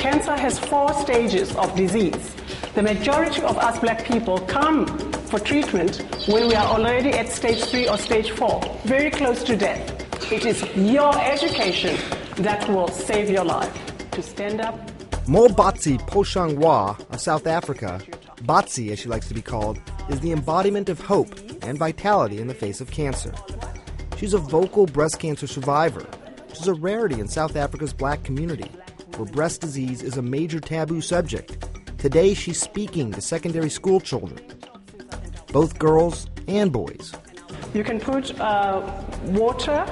Cancer has 4 stages of disease. The majority of us black people come for treatment when we are already at stage 3 or stage 4, very close to death. It is your education that will save your life. To stand up. Molebatsi Pooe-Shongwe of South Africa, Batsi as she likes to be called, is the embodiment of hope and vitality in the face of cancer. She's a vocal breast cancer survivor, which is a rarity in South Africa's black community, where breast disease is a major taboo subject. Today she's speaking to secondary school children, both girls and boys. You can put water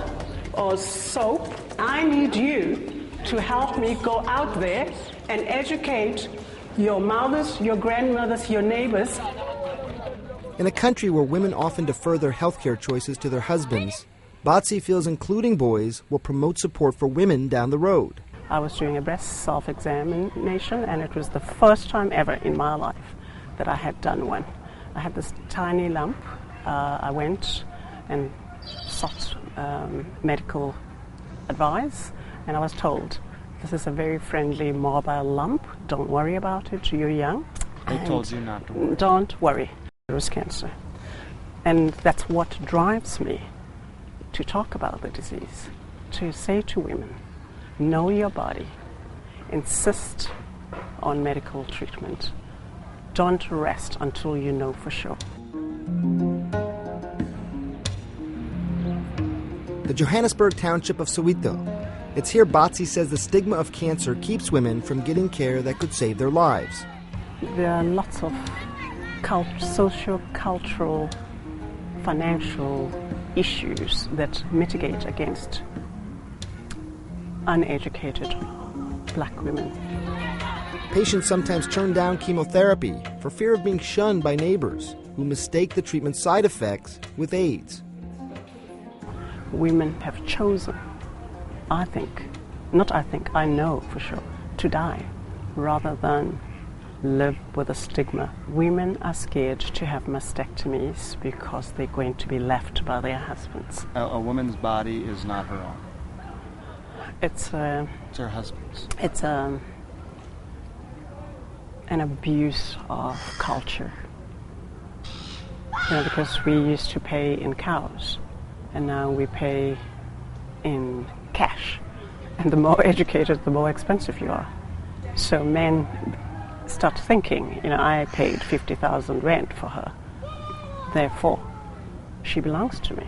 or soap. I need you to help me go out there and educate your mothers, your grandmothers, your neighbors. In a country where women often defer their healthcare choices to their husbands, Batsi feels including boys will promote support for women down the road. I was doing a breast self-examination, and it was the first time ever in my life that I had done one. I had this tiny lump. I went and sought medical advice, and I was told, this is a very friendly mobile lump. Don't worry about it. You're young. They told you not to worry. Don't worry. It was cancer. And that's what drives me to talk about the disease, to say to women, know your body, insist on medical treatment. Don't rest until you know for sure. The Johannesburg township of Soweto. It's here Batsi says the stigma of cancer keeps women from getting care that could save their lives. There are lots of socio-cultural, financial issues that mitigate against uneducated black women. Patients sometimes turn down chemotherapy for fear of being shunned by neighbors who mistake the treatment's side effects with AIDS. Women have chosen, I know for sure, to die rather than live with a stigma. Women are scared to have mastectomies because they're going to be left by their husbands. A woman's body is not her own. It's her husband's. It's an abuse of culture. Because we used to pay in cows, and now we pay in cash. And the more educated, the more expensive you are. So men start thinking, I paid 50,000 rand for her. Therefore, she belongs to me.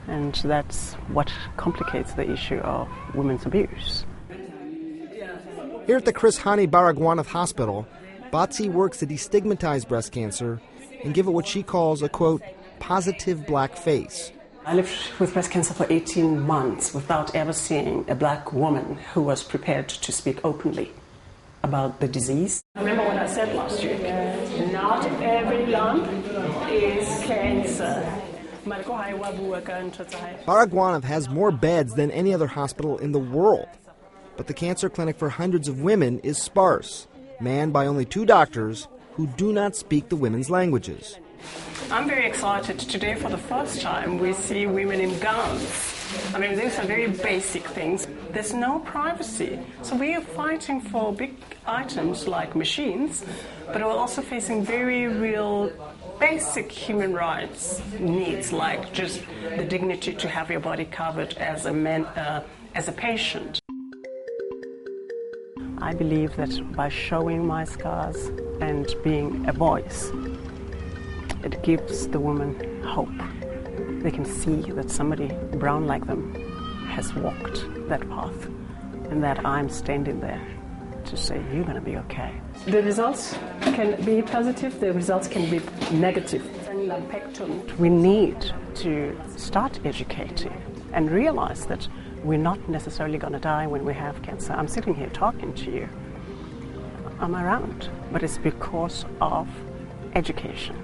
And that's what complicates the issue of women's abuse. Here at the Chris Hani Baragwanath Hospital, Batsi works to destigmatize breast cancer and give it what she calls a, quote, positive black face. I lived with breast cancer for 18 months without ever seeing a black woman who was prepared to speak openly about the disease. Remember what I said last week? Not every lump is cancer. Baragwanath has more beds than any other hospital in the world, but the cancer clinic for hundreds of women is sparse, manned by only 2 doctors who do not speak the women's languages. I'm very excited. Today, for the first time, we see women in gowns. These are very basic things. There's no privacy. So we are fighting for big items like machines, but we're also facing very real basic human rights needs, like just the dignity to have your body covered as a patient. I believe that by showing my scars and being a voice, it gives the woman hope. They can see that somebody brown like them has walked that path, and that I'm standing there to say, you're going to be okay. The results can be positive, the results can be negative. We need to start educating and realize that we're not necessarily going to die when we have cancer. I'm sitting here talking to you. I'm around, but it's because of education.